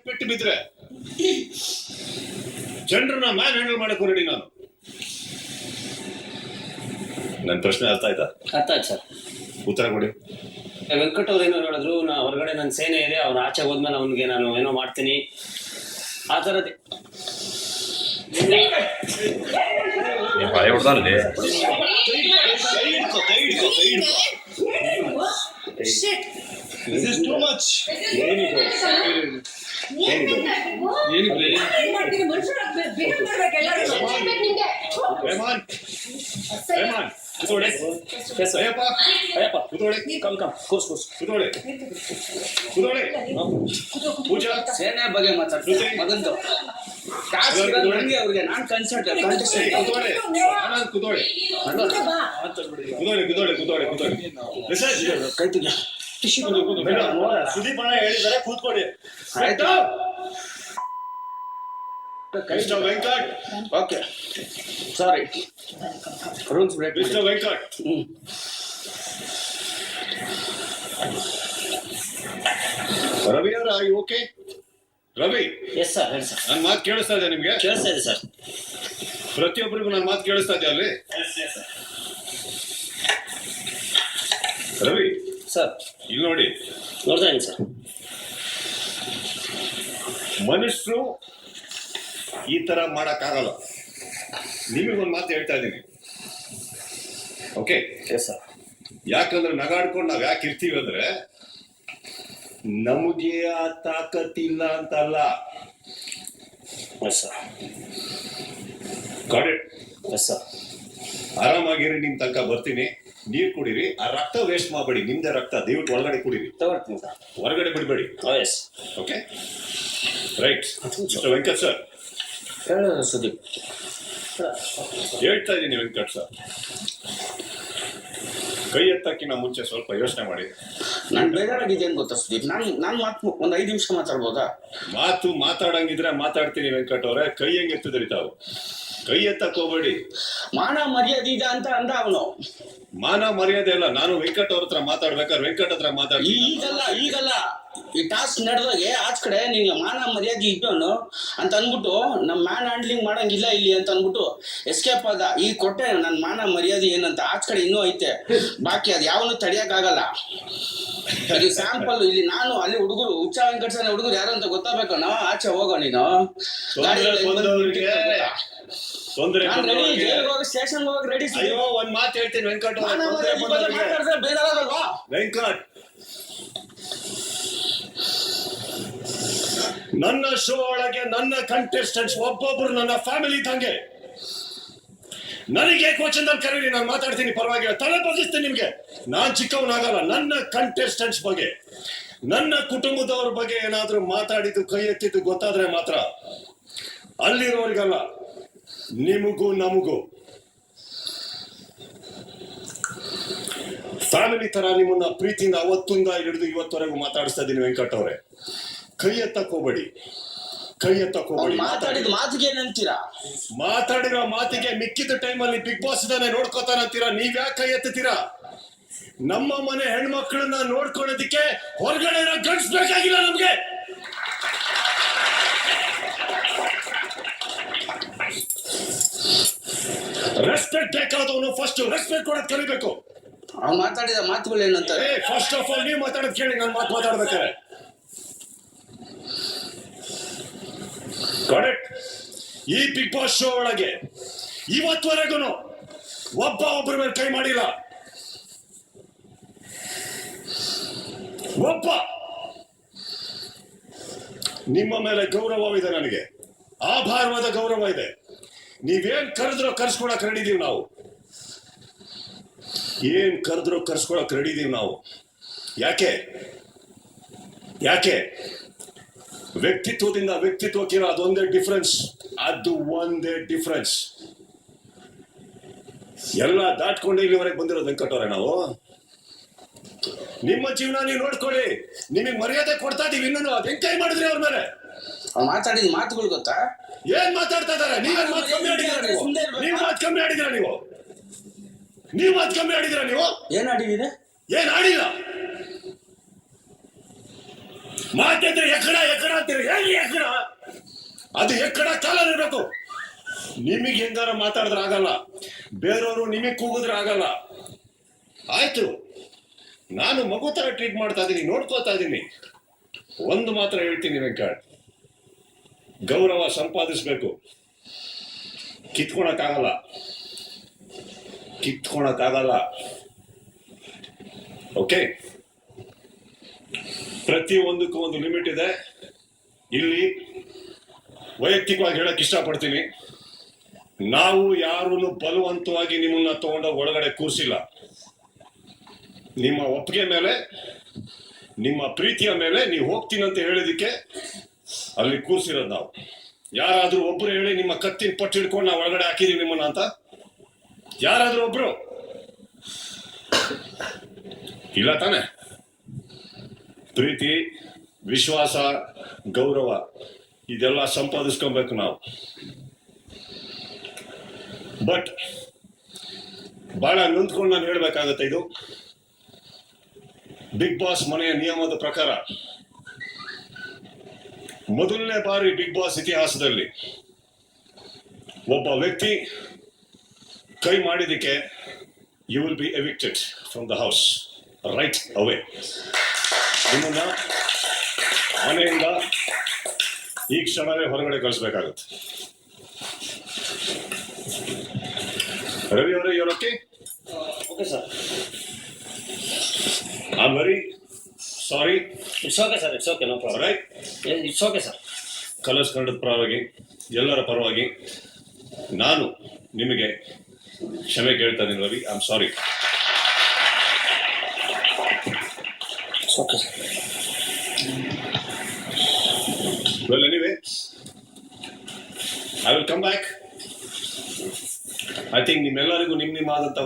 ಬಿಟ್ಟು ಬಿದ್ರೆ ಜನರನ್ನ ಮ್ಯಾನ್ ಹ್ಯಾಂಡಲ್ ಮಾಡಕ್ಕೂ ರೆಡಿ ನಾನು. ನನ್ನ ಪ್ರಶ್ನೆ ಅರ್ಥ ಆಯ್ತಾ? ಅರ್ಥ ಆಯ್ತು ಸರ್. ಉತ್ತರ ಕೊಡಿ. ವೆಂಕಟ್ ಅವ್ರು ಏನೋ ಹೇಳಿದ್ರು, ಹೊರಗಡೆ ನನ್ನ ಸೇನೆ ಇದೆ, ಅವ್ನ ಆಚೆ ಹೋದ್ಮೇಲೆ ಅವನಿಗೆ ನಾನು ಏನೋ ಮಾಡ್ತೀನಿ ಆ ಥರದ್ದೇ. ಭಯ ಹೊಡ್ದಾನಲ್ಲಿ This is too much. ಸೇನೆ ಬಗ್ಗೆ ಮಾತಾಡ್ತೀನಿ ಮಗಂದು ನನಗೆ ಅವ್ರಿಗೆ ನಾನು ಕನ್ಸಲ್ಟ್ ಸುದೀಪ್ ಅಣ್ಣ ಹೇಳಿದ್ದಾರೆ, ಕೂತ್ಕೊಳ್ಳಿ. ಆಯ್ತು mister Venkat. Okay sorry, rules break. Mister Venkat, Ravi ಅವರ ಓಕೆ? ರವಿ, ಎಸ್ ಸರ್, ಹೇಳಿ ಸರ್. ನನ್ನ ಮಾತು ಕೇಳಿಸ್ತಾ ಇದೆ ನಿಮ್ಗೆ? ಕೇಳಿಸ್ತಾ ಇದೆ ಸರ್. ಪ್ರತಿಯೊಬ್ಬರಿಗೂ ನನ್ನ ಮಾತು ಕೇಳಿಸ್ತಾ ಇದೆ ಅಲ್ಲಿ? ರವಿ ಸರ್, ಇಲ್ಲಿ ನೋಡಿ, ನೋಡ್ತಾ ಇದ್ದೀನಿ ಸರ್. ಮನುಷ್ಯರು ಈ ತರ ಮಾಡಕ್ಕಾಗಲ್ಲ. ನಿಮಗೊಂದು ಮಾತು ಹೇಳ್ತಾ ಇದ್ದೀನಿ, ಓಕೆ? Yes sir. ಯಾಕಂದ್ರೆ ನಗಾಡ್ಕೊಂಡು ನಾವ್ ಯಾಕೆ ಇರ್ತೀವಿ ಅಂದ್ರೆ ನಮಗೆ ಆ ತಾಕತ್ತಿಲ್ಲ ಅಂತಲ್ಲ. Yes sir. Got it? Yes sir. ಆರಾಮಾಗಿರಿ, ನಿಮ್ ತನಕ ಬರ್ತೀನಿ. ನೀರ್ ಕುಡೀರಿ, ಆ ರಕ್ತ ವೇಸ್ಟ್ ಮಾಡಬೇಡಿ. ನಿಮ್ದೇ ರಕ್ತ, ದಯವಿಟ್ಟು ಒಳಗಡೆ ಕುಡೀರಿ, ತಗೊಳ್ತೀನಿ ಸರ್. ಹೊರಗಡೆ ಬಿಡಬೇಡಿ. Yes. Okay, right. Mister Venkat sir, ಹೇಳ ಸುದೀಪ್. ಹೇಳ್ತಾ ಇದ್ದೀನಿ ವೆಂಕಟ್ ಸರ್, ಕೈ ಎತ್ತಕ್ಕಿಂತ ಮುಂಚೆ ಸ್ವಲ್ಪ ಯೋಚನೆ ಮಾಡಿ. ನಾನು ಬೇಜಾರಾಗಿದ್ದೇನು ಗೊತ್ತಾ ಸುದೀಪ್? ನಾನು ಮಾತು ಒಂದು 5 ನಿಮಿಷ ಮಾತಾಡ್ಬೋದಾ? ಮಾತು ಮಾತಾಡಂಗಿದ್ರೆ ಮಾತಾಡ್ತೀನಿ ವೆಂಕಟ್ ಅವ್ರೆ. ಕೈ ಹೆಂಗ್ ಎತ್ತಿದ್ರಿ ತಾವು? ಕೈ ಎತ್ತಕ್ ಹೋಗ್ಬೇಡಿ. ಮಾನ ಮರ್ಯಾದೆ ಇದೆ ಅಂತ ಅಂದ ಅವನು. ಮಾನ ಮರ್ಯಾದೆ ಅಲ್ಲ, ನಾನು ವೆಂಕಟ್ ಅವ್ರ ಹತ್ರ ಮಾತಾಡ್ಬೇಕಾದ್ರೆ ವೆಂಕಟ್ ಹತ್ರ ಮಾತಾಡ್ತೀನಿ. ಈಗಲ್ಲ ಈ ಟಾಸ್ಕ್ ನಡೆದಾಗೆ ಆಚ ಕಡೆ ನಿಂಗೆ ಮಾನ ಮರ್ಯಾದೆ ಇದ್ದವನು ಅಂತ ಅಂದ್ಬಿಟ್ಟು ನಮ್ಮ ಮ್ಯಾನ್ ಹ್ಯಾಂಡ್ಲಿಂಗ್ ಮಾಡಂಗಿಲ್ಲ ಇಲ್ಲಿ ಅಂತ ಅಂದ್ಬಿಟ್ಟು ಎಸ್ಕೇಪ್ ಆದ. ಈ ಕೊಟ್ಟೆ ನನ್ನ ಮಾನ ಮರ್ಯಾದೆ ಏನಂತ ಆಚ ಕಡೆ ಇನ್ನೂ ಐತೆ ಬಾಕಿ, ಅದು ಯಾವನು ತಡಿಯಕ್ಕಾಗಲ್ಲ. ಇದು ಸ್ಯಾಂಪಲ್. ಇಲ್ಲಿ ನಾನು ಅಲ್ಲಿ ಹುಡುಗರು ಹುಚ್ಚ ವೆಂಕಟೇಶನ ಹುಡುಗರು ಯಾರು ಅಂತ ಗೊತ್ತಾಗಬೇಕಣ್ಣ. ಆಚೆ ಹೋಗೋ ನೀನು. ಸ್ಟೇಷನ್ ಹೋಗಿ ರೆಡಿ. ಅಯ್ಯೋ, ಒಂದ್ ಮಾತು ಹೇಳ್ತೀನಿ ವೆಂಕಟ್ ವೆಂಕಟ್, ನನ್ನ ಶೋ ಒಳಗೆ ನನ್ನ ಕಂಟೆಸ್ಟೆಂಟ್ಸ್ ಒಬ್ಬೊಬ್ರು ನನ್ನ ಫ್ಯಾಮಿಲಿ ಇದ್ದಂಗೆ. ನನಗೆ ಕ್ವಶನ್ದಲ್ಲಿ ಕರೀರಿ, ನಾನು ಮಾತಾಡ್ತೀನಿ, ಪರವಾಗಿಲ್ಲ, ತಲೆ ಬಗ್ಗಿಸ್ತೀನಿ ನಿಮ್ಗೆ. ನಾನ್ ಚಿಕ್ಕವನಾಗಲ್ಲ. ನನ್ನ ಕಂಟೆಸ್ಟೆಂಟ್ಸ್ ಬಗ್ಗೆ, ನನ್ನ ಕುಟುಂಬದವ್ರ ಬಗ್ಗೆ ಏನಾದ್ರೂ ಮಾತಾಡಿದ್ದು, ಕೈ ಎತ್ತಿದ್ದು ಗೊತ್ತಾದ್ರೆ ಮಾತ್ರ, ಅಲ್ಲಿರೋರಿಗಲ್ಲ, ನಿಮಗೂ ನಮಗೂ ಫ್ಯಾಮಿಲಿ ತರ ನಿಮ್ಮನ್ನ ಪ್ರೀತಿಯಿಂದ ಅವತ್ತಿಂದ ಹಿಡಿದು ಇವತ್ತವರೆಗೂ ಮಾತಾಡಿಸ್ತಾ ಇದ್ದೀನಿ ವೆಂಕಟ್ ಅವರೇ. ಕೈ ಎತ್ತಕ್ ಹೋಗ್ಬೇಡಿ, ಕೈ ಎತ್ತಕ್ ಹೋಗ್ಬೇಡಿ. ಮಾತಾಡಿದ ಮಾತಿಗೆ ಏನಂತೀರಾ? ಮಾತಾಡಿರೋ ಮಾತಿಗೆ ಮಿಕ್ಕಿದ ಟೈಮಲ್ಲಿ ಬಿಗ್ ಬಾಸ್ ಇದಾನೆ ನೋಡ್ಕೋತಾನಂತೀರಾ. ನೀವ್ ಯಾಕೆ ಕೈ ಎತ್ತೀರಾ? ನಮ್ಮ ಮನೆ ಹೆಣ್ಮಕ್ಳನ್ನ ನೋಡ್ಕೊಳ್ಳೋದಿಕ್ಕೆ ಹೊರಗಡೆ ಇರೋ ಗಂಡ್ಸ್ ಬೇಕಾಗಿಲ್ಲ ನಮ್ಗೆ. ರೆಸ್ಪೆಕ್ಟ್ ಬೇಕಾದವನು ಫಸ್ಟ್ ರೆಸ್ಪೆಕ್ಟ್ ಕೊಡೋದ್ ಕಲಿಬೇಕು. ಅವ್ನು ಮಾತಾಡಿದ ಮಾತುಗಳು ಏನಂತಾರೆ? ಫಸ್ಟ್ ಆಫ್ ಆಲ್ ನೀವು ಮಾತಾಡೋದ್ ಕೇಳಿ, ನಾನು ಮಾತಾಡ್ಬೇಕಾರೆ. ಕರೆಕ್ಟ್. ಈ ಬಿಗ್ ಬಾಸ್ ಶೋ ಒಳಗೆ ಇವತ್ತುವರೆಗೂ ಒಬ್ಬರ ಮೇಲೆ ಕೈ ಮಾಡಿಲ್ಲ. ಒಬ್ಬ. ನಿಮ್ಮ ಮೇಲೆ ಗೌರವವಿದೆ, ನನಗೆ ಆಭಾರವಾದ ಗೌರವ ಇದೆ. ನೀವೇನ್ ಕರೆದ್ರೋ ಕರ್ಸ್ಕೊಳಕ್ ರೆಡಿ ಇದೀವಿ ನಾವು. ಏನ್ ಕರೆದ್ರೋ ಕರ್ಸ್ಕೊಳಕ್ ರೆಡಿ ಇದೀವಿ ನಾವು. ಯಾಕೆ ವ್ಯಕ್ತಿತ್ವದಿಂದ ವ್ಯಕ್ತಿತ್ವಕ್ಕಿರೋ ಅದೊಂದೇ ಡಿಫ್ರೆನ್ಸ್. ಎಲ್ಲ ದಾಟ್ಕೊಂಡು ಇಲ್ಲಿವರೆಗೆ ಬಂದಿರೋದು ವೆಂಕಟ್ ಅವರೇ ನಾವು. ನಿಮ್ಮ ಜೀವನ ನೀವು ನೋಡ್ಕೊಳ್ಳಿ, ನಿಮಗೆ ಮರ್ಯಾದೆ ಕೊಡ್ತಾ ಇದೀವಿ. ಇನ್ನೂ ಅದ್ ಹೆಂಗ್ ಕೈ ಮಾಡಿದ್ರಿ ಅವ್ರ ಮೇಲೆ? ಮಾತಾಡಿದ ಮಾತುಗಳು ಗೊತ್ತಾ? ಏನ್ ಮಾತಾಡ್ತಾ ಇದಾರೆ? ನೀವೇನ್ ಮಾತು ಕಮ್ಮಿ ಆಡಿದ್ರ ನೀವು ಮಾತು ಕಮ್ಮಿ ಆಡಿದ್ರ ನೀವು ಏನ್ ಆಡಿದಿದೆ? ಏನ್ ಆಡಿಲ್ಲ. ಮಾತಿದ್ರೆ ಎಕ್ಕಡ ಅಂತೀರಿ. ಹೇಗೆ ಎಕ್ಕಡ? ಅದು ಎಕ್ಕಡ ಕಾಲ ಇರಬೇಕು. ನಿಮಗೆ ಹೆಂಗಾರ ಮಾತಾಡಿದ್ರೆ ಆಗಲ್ಲ, ಬೇರೆಯವರು ನಿಮಗೆ ಕೂಗಿದ್ರೆ ಆಗಲ್ಲ. ಆಯ್ತು, ನಾನು ಮಗು ತರ ಟ್ರೀಟ್ ಮಾಡ್ತಾ ಇದ್ದೀನಿ, ನೋಡ್ಕೋತಾ ಇದ್ದೀನಿ. ಒಂದು ಮಾತ್ರ ಹೇಳ್ತೀನಿ ವೆಂಕಟ್, ಗೌರವ ಸಂಪಾದಿಸ್ಬೇಕು, ಕಿತ್ಕೊಳಕ್ಕಾಗಲ್ಲ. ಓಕೆ, ಪ್ರತಿಯೊಂದಕ್ಕೂ ಒಂದು ಲಿಮಿಟ್ ಇದೆ. ಇಲ್ಲಿ ವೈಯಕ್ತಿಕವಾಗಿ ಹೇಳಕ್ ಇಷ್ಟಪಡ್ತೀನಿ, ನಾವು ಯಾರನ್ನು ಬಲವಂತವಾಗಿ ನಿಮ್ಮನ್ನ ತಗೊಂಡೋಗಿ ಒಳಗಡೆ ಕೂರಿಸಿಲ್ಲ. ನಿಮ್ಮ ಒಪ್ಪಿಗೆ ಮೇಲೆ, ನಿಮ್ಮ ಪ್ರೀತಿಯ ಮೇಲೆ ನೀವು ಹೋಗ್ತೀನಿ ಅಂತ ಹೇಳಿದಕ್ಕೆ ಅಲ್ಲಿ ಕೂರಿಸಿರೋದು ನಾವು. ಯಾರಾದ್ರೂ ಒಬ್ರು ಹೇಳಿ ನಿಮ್ಮ ಕತ್ತಿನ ಪಟ್ಟು ಹಿಡ್ಕೊಂಡು ನಾವು ಒಳಗಡೆ ಹಾಕಿದೀವಿ ನಿಮ್ಮನ್ನ ಅಂತ? ಯಾರಾದ್ರೂ ಒಬ್ರು? ಇಲ್ಲ ತಾನೆ? ಪ್ರೀತಿ, ವಿಶ್ವಾಸ, ಗೌರವ ಇದೆಲ್ಲ ಸಂಪಾದಿಸ್ಕೊಬೇಕು ನಾವು. ಬಟ್ ಬಹಳ ನೊಂದ್ಕೊಂಡು ನಾನು ಹೇಳ್ಬೇಕಾಗತ್ತೆ, ಇದು ಬಿಗ್ ಬಾಸ್ ಮನೆಯ ನಿಯಮದ ಪ್ರಕಾರ ಮೊದಲನೇ ಬಾರಿ ಬಿಗ್ ಬಾಸ್ ಇತಿಹಾಸದಲ್ಲಿ ಒಬ್ಬ ವ್ಯಕ್ತಿ ಕೈ ಮಾಡಿದಕ್ಕೆ you will be evicted from the house right away. ನಿಮ್ಮನ್ನ ಮನೆಯಿಂದ ಈ ಕ್ಷಣವೇ ಹೊರಗಡೆ ಕಳಿಸ್ಬೇಕಾಗುತ್ತೆ. ರವಿ ಅವರೇ, okay? Okay sir. I am very sorry. It's okay sir, it's okay, no problem. Right, it's okay sir. Colors ಕನ್ನಡದ ಪರವಾಗಿ, ಎಲ್ಲರ ಪರವಾಗಿ ನಾನು ನಿಮಗೆ ಕ್ಷಮೆ ಕೇಳ್ತಾ ಇದ್ದೀನಿ Ravi. I am sorry. It's okay sir. Well, anyway, I will come back. I think ನಿಮ್ಮೆಲ್ಲರಿಗೂ ನಿಮ್ಮ ಆದಂತ